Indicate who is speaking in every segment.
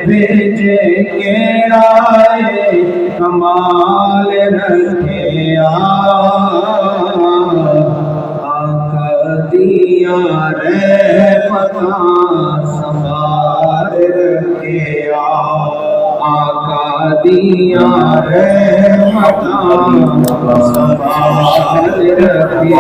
Speaker 1: بھیجیں گے آئے کمال رکھے آقا دیا رحمتاں سنبھال رکھے آقا دیا رحمتاں سنبھال رکھے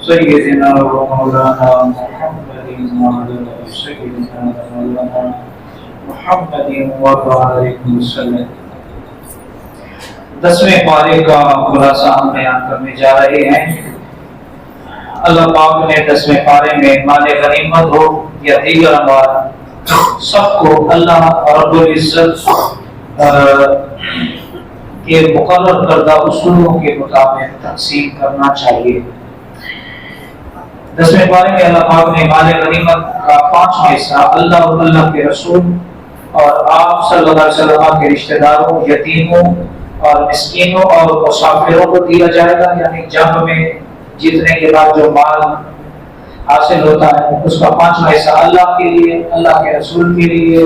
Speaker 2: سیدنا و مولانا محمد وعلى سيدنا مولانا محمد وبارك وسلم۔ 10ویں پارے کا خلاصہ ہم بیان کرنے جا رہے ہیں۔ اللہ پاک نے 10ویں پارے میں مال غنیمت ہو یا دیگر اموال سب کو اللہ رب العزت کے مقرر کردہ اصولوں کے مطابق تقسیم کرنا چاہیے۔ 10ویں پارے میں اللہ پاک نے مال غنیمت کا 5واں حصہ اللہ اور اللہ کے رسول اور آپ صلی اللہ علیہ وسلم کے رشتہ داروں، یتیموں اور مسکینوں اور مسافروں کو دیا جائے گا، یعنی جنگ میں جیتنے کے بعد جو مال حاصل ہوتا ہے اس کا 5واں حصہ اللہ کے لیے، اللہ کے رسول کے لیے،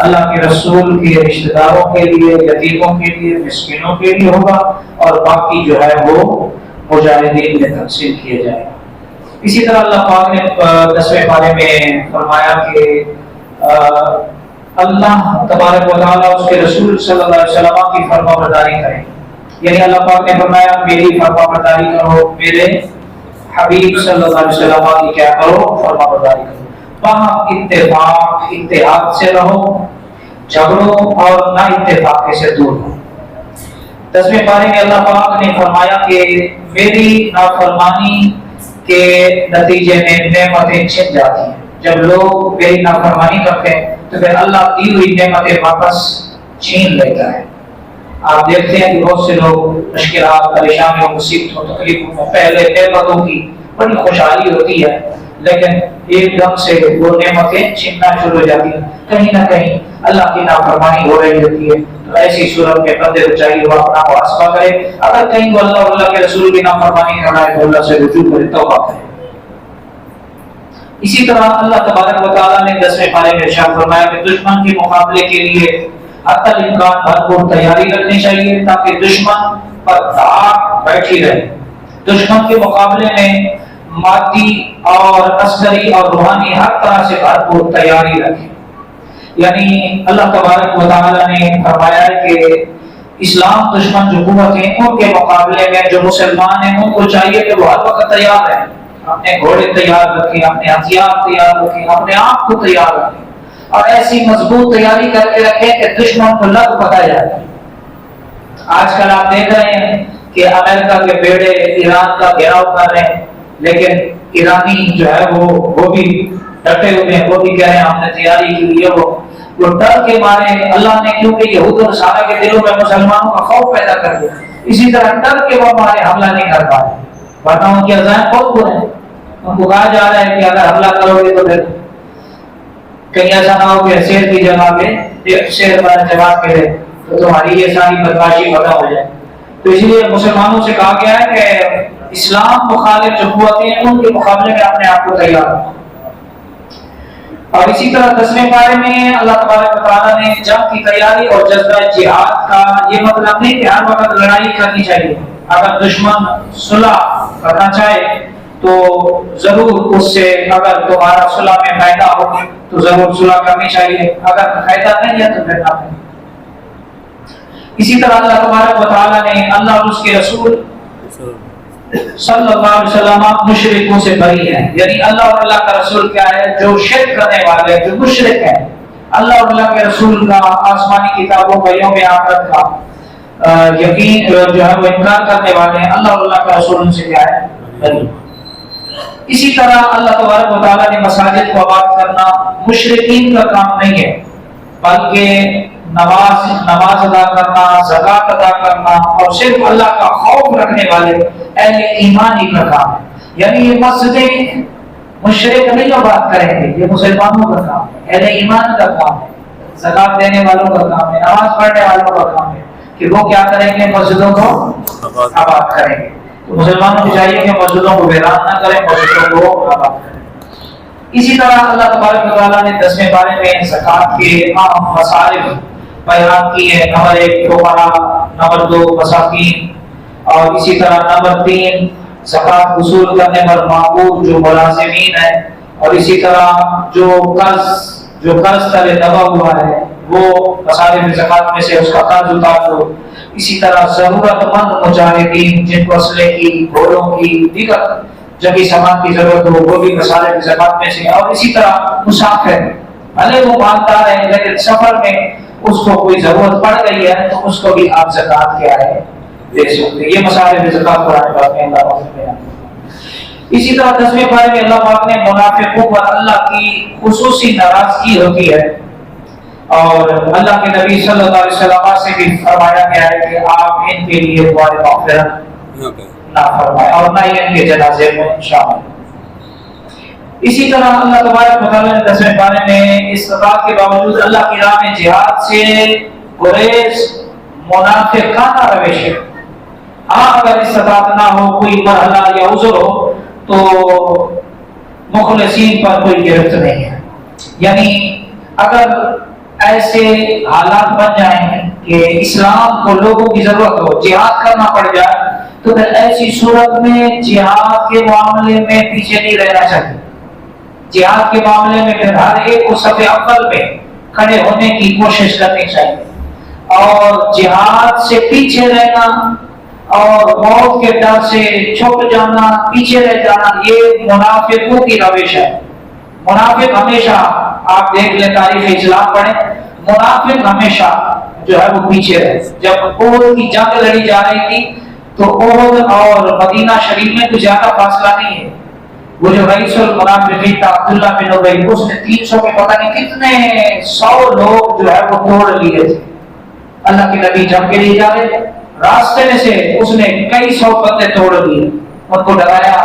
Speaker 2: اللہ کے رسول کے رشتہ داروں کے لیے، یتیموں کے لیے، مسکینوں کے لیے ہوگا، اور باقی جو ہے وہ مجاہدین میں تقسیم کیا جائے گا۔ اسی طرح اللہ پاک نے 10ویں پارے میں فرمایا کہ اللہ تبارک و تعالیٰ اس کے رسول صلی اللہ علیہ وسلم کی فرما برداری کریں، یعنی اللہ پاک نے فرمایا میری فرما برداری کرو، میرے حبیب صلی اللہ علیہ وسلم کی کیا کرو، فرما برداری کرو، وہاں اتفاق اتحاد سے رہو، جھگڑوں اور نہ اتفاق سے دور ہو۔ 10ویں پارے میں اللہ پاک نے فرمایا کہ میری نافرمانی کے نتیجے میں نعمتیں چھن جاتی ہیں، جب لوگ میری نافرمانی کرتے ہیں تو پھر اللہ دی ہوئی نعمتیں واپس چھین لیتا ہے۔ آپ دیکھتے ہیں کہ بہت سے لوگ مشکلات، پریشانیوں، مصیبتوں، تکلیفوں میں پہلے نعمتوں کی بڑی خوشحالی ہوتی ہے، لیکن ایک دم سے وہ نعمتیں چھننا شروع ہو جاتی ہیں، کہیں نہ کہیں اللہ کی نافرمانی ہو رہی ہوتی ہے۔ تو ایسی صورت میں بندے کو چاہیے وہ اپنا محاسبہ کرے، اگر کہیں وہ اللہ اور اللہ کے رسول کی نافرمانی کر رہا ہے تو اللہ سے رجوع کرے، توبہ کرے۔ اسی طرح اللہ تبارک و تعالیٰ نے 10ویں پارے میں ارشاد فرمایا کہ دشمن کے مقابلے کے لیے حتی الامکان بھرپور تیاری رکھنی چاہیے تاکہ دشمن پر داغ بیٹھی رہے۔ دشمن کے مقابلے میں مادی اور عسکری اور روحانی ہر طرح سے بھرپور تیاری رکھیں، یعنی اللہ تبارک و تعالیٰ نے فرمایا ہے کہ اسلام دشمن جو قوتیں ہیں ان کے مقابلے میں جو مسلمان ہیں ان کو چاہیے کہ وہ ہر وقت تیار رہیں، اپنے گھوڑے تیار رکھیں، اپنے ہتھیار تیار رکھیں، اپنے آپ کو تیار رکھیں، اور ایسی مضبوط تیاری کر کے رکھیں کہ دشمن کو لگ پتا جائے۔ آج کل آپ دیکھ رہے ہیں کہ امریکہ کے بیڑے ایران کا گھیراؤ کر رہے ہیں، لیکن ایرانی جو ہے وہ بھی ڈٹے ہوئے ہیں، وہ بھی کہہ رہے ہیں ہم نے تیاری کی ہے۔ وہ ڈر کے مارے اللہ نے کیونکہ یہود اور نصارہ کے دلوں میں مسلمانوں کا خوف پیدا کر دیا، اسی طرح ڈر کے وہ ہمارے حملہ نہیں کر پائے، ورنہ ان کی عزائم بہت برے ہیں۔ ان کو کہا جا رہا ہے کہ اگر حملہ کرو گے تو پھر کہیں ایسا نہ ہو کہ شیر کی جگہ پہ شیر پر جواب کرے تو تمہاری یہ ساری بدماشی ختم ہو جائے۔ تو اس لیے مسلمانوں سے کہا گیا ہے کہ اسلام مخالف جو قوتیں ہیں ان کے مقابلے میں اپنے آپ کو تیار رکھو۔ اور اسی طرح 10ویں پارے میں اللہ تبارک و تعالیٰ نے جنگ کی تیاری اور جذبہ جہاد کا یہ مطلب نہیں کہ ہر وقت لڑائی کرنی چاہیے، اگر دشمن صلح کرنا چاہے تو ضرور اس سے اگر تمہارا صلح میں فائدہ ہو تو ضرور صلح کرنی چاہیے، اگر فائدہ نہیں ہے تو پھر نہ کریں۔ اسی طرح اللہ تبارک و تعالیٰ نے اللہ اور اس کے رسول صلی اللہ علیہ وسلم مشرکوں سے بری ہیں، یعنی اللہ اور اللہ کا رسول کیا ہے، جو شرک کرنے والے جو مشرک ہیں، اللہ اور اللہ کے رسول کا، آسمانی کتابوں کا، یوم آخرت کا یقین جو ہے وہ انکار کرنے والے ہیں، اللہ اور اللہ کا رسول ان سے کیا ہے، بری۔ اسی طرح اللہ تبارک و تعالیٰ نے مساجد کو آباد کرنا مشرکین کا کام نہیں ہے، بلکہ نماز ادا کرنا، زکات ادا کرنا اور صرف اللہ کا خوف رکھنے والے اہل ایمان ہی کا کام ہے، یعنی یہ مسجدیں مشرک نہیں آباد کریں گے، یہ مسلمانوں کا کام ہے، اہل ایمان کا کام ہے، زکات دینے والوں کا کام ہے، نماز پڑھنے والوں کا کام ہے کہ وہ کیا کریں گے، مسجدوں کو آباد کریں گے۔ تو مسلمانوں کو چاہیے کہ مسجدوں کو ویران نہ کریں، مسجدوں کو آباد کریں۔ اسی طرح اللہ تبارک و تعالیٰ نے 10ویں پارے میں زکوٰۃ کے اہم مصارف بیان کیے ہیں. نمبر 1 فقراء، نمبر 2 مساکین، اور اسی طرح نمبر 3 زکوٰۃ وصول کرنے پر معقول جو ملازمین ہیں، اور اسی طرح جو قرض تلے دبا ہوا ہے وہ مصارف زکوٰۃ میں سے اس کا قرض اتار دو. اسی طرح ضرورت مند مجاہدین جن کو اسلحے کی، گھوڑوں کی، دیگر جنگی سامان کی ضرورت ہو وہ بھی مصارف زکوٰۃ میں سے. اور اسی طرح مسافر بھلے وہ مالدار ہے لیکن سفر میں اس کو کوئی ضرورت پڑ گئی ہے تو اس کو بھی آپ زکوٰۃ کیا ہے دے سکتے ہیں. یہ مصارف زکوٰۃ قرآن پاک میں اللہ پاک نے بیان کیا. اسی طرح 10ویں پارے میں اللہ پاک نے منافقوں پر اللہ کی خصوصی ناراضگی ہوتی ہے، اور اللہ کے نبی صلی اللہ علیہ وسلم سے بھی فرمایا گیا ہے کہ آپ ان کے لیے دعائے مغفرت نہ فرمائیں اور نہ ہی ان کے جنازے میں شامل. اسی طرح اللہ تبارک و تعالیٰ نے 10ویں پارے میں استطاعت کے باوجود اللہ کی راہ میں جہاد سے گریز منافقانہ روش ہے. ہاں اگر استطاعت نہ ہو، کوئی مرحلہ یا عذر ہو تو مخلصین پر کوئی گرفت نہیں ہے. یعنی اگر ایسے حالات بن جائیں کہ اسلام کو لوگوں کی ضرورت ہو، جہاد کرنا پڑ جائے، تو پھر ایسی صورت میں جہاد کے معاملے میں پیچھے نہیں رہنا چاہیے. جہاد کے معاملے میں پھر ہر ایک کو صف اول میں کھڑے ہونے کی کوشش کرنی چاہیے، اور جہاد سے پیچھے رہنا اور موت کے ڈر سے چھپ جانا، پیچھے رہ جانا، یہ منافقوں کی روش ہے. منافق ہمیشہ، آپ دیکھ لیں تاریخ اسلام پڑھیں، منافق ہمیشہ جو ہے وہ پیچھے رہے. جب احد کی جنگ لڑی جا رہی تھی تو احد اور مدینہ شریف میں کوئی زیادہ فاصلہ نہیں ہے. وہ جو رئیس المنافقین تھا عبداللہ بن ابی، اس نے 300 کے پتہ نہیں کتنے 100 لوگ جو ہے وہ توڑ لیے تھے. اللہ کے نبی جنگ کے لیے جا رہے تھے، راستے میں سے اس نے کئی 100 بندے توڑ دیے. ان کو ڈرایا،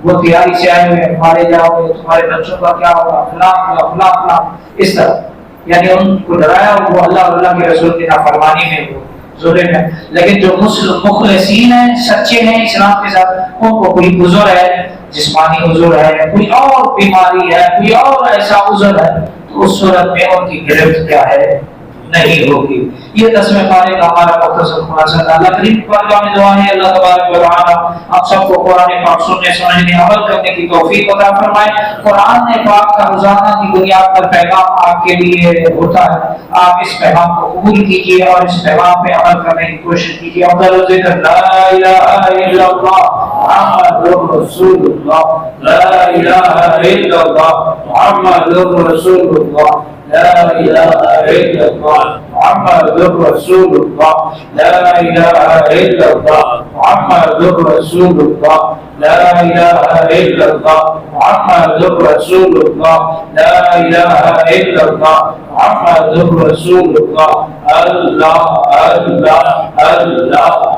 Speaker 2: وہ تیاری سے آئے ہوئے، مارے جاؤ گے، تمہارے بچوں کا کیا ہوگا، فلاں فلاں فلاں، اس طرح. یعنی ان کو ڈرایا، وہ اللہ اور اللہ کے رسول کی نافرمانی میں وہ ظلم ہے. لیکن جو مخلصین ہیں، سچے ہیں اسلام کے ساتھ، ان کو کوئی عذر ہے، جسمانی عذر ہے، کوئی اور بیماری ہے، کوئی اور ایسا عذر ہے، تو اس صورت میں ان کی گرفت کیا ہے نہیں ہوگی. یہ 10ویں پارے کا ہمارا مختصر خلاصہ تھا. اللہ کریم کی بارگاہ میں دعا ہے اللہ تبارک و تعالی ہم سب کو قرآن پاک سننے سمجھنے عمل کرنے کی توفیق عطا فرمائے. قرآن پاک کا روزانہ کی بنیاد پر پیغام آپ کے لیے ہوتا ہے. آپ اس پیغام کو قبول کیجیے اور اس پیغام پہ عمل کرنے کی کوشش کیجیے. افضل ذکر لا الہ الا اللہ محمد رسول اللہ، لا الہ الا اللہ محمد رسول اللہ، لا الہ الا اللہ محمد رسول اللہ، لا الہ الا اللہ محمد رسول اللہ، لا الہ الا اللہ محمد رسول اللہ، لا الہ الا اللہ محمد رسول اللہ. اللہ اللہ اللہ اللہ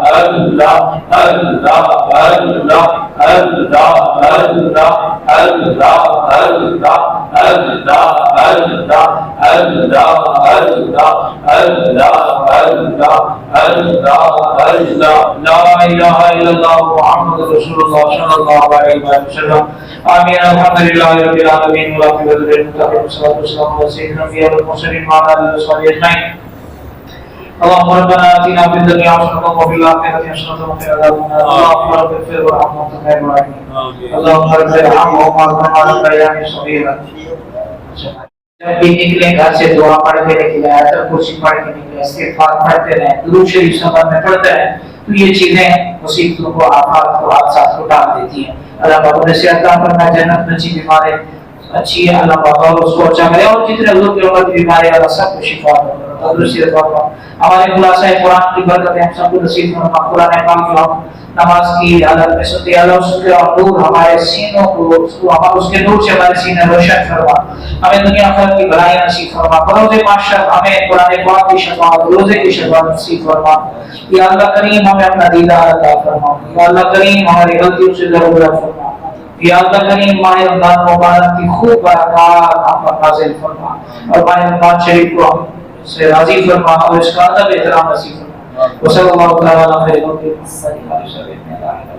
Speaker 2: اللہ اللہ اللہ اللہ اللہ اللہ اللہ لا الہ الا اللہ محمد رسول اللہ صلی اللہ علیہ وسلم. آمین. الحمدللہ رب العالمین والعاقبۃ للمتقین والصلاۃ والسلام علی سیدنا المرسلین وعلی آلہ وصحبہ اجمعین. اللهم ربنا آتنا في الدنيا حسنة وفي الآخرة حسنة وقنا عذاب النار. اللهم رب اغفر وارحم وانت خير الراحمين. اللهم رب ارحمهما كما ربياني صغيرا. جب بھی نکلے گھر سے دعا پڑھ کے نکلے، آیت الکرسی پڑھ کے نکلے، استغفار پڑھتے رہیں، درود شریف سفر میں پڑھتے رہیں، تو یہ چیزیں مصیبتوں کو، آفات کو، حادثات کو ڈال دیتی ہیں. اللہ پاک نے صحت عطا فرمائے، جنت میں اچھی بیماری اچھی ہے، اللہ پاک اس کو اچھا کرے، اور جتنے لوگ کی عمر کی بیماری اللہ سب کو شفا دے، تندرستی عطا فرمائے. ہمارے خلاصہ قرآن کی برکتیں ہم سب کو نصیب فرما. قرآن پاک جو ہم نماز کی حالت میں سنتے ہیں، اللہ اس کے نور ہمارے سینوں کو، اس کے نور سے ہمارے سینے روشن فرما. ہمیں دنیا آخرت کی بھلائیاں نصیب فرما. بروز معاشر ہمیں قرآن پاک کی شفاعت، روزے کی شفاعت نصیب فرما. یا اللہ کریم ہمیں اپنا دیدار عطا فرما. یا اللہ کریم ہماری غلطیوں سے درگزر فرما. یا اللہ کریم ماہ رمضان مبارک کی خوب برکات ہم پر نازل فرما، اور ماہ رمضان شریف کو ہم سے راضی فرما اور اس کا ادب احترام نصیب فرما. وصلی اللہ تعالی علی خیر خلقہ محمد وعلی آلہ وصحبہ اجمعین.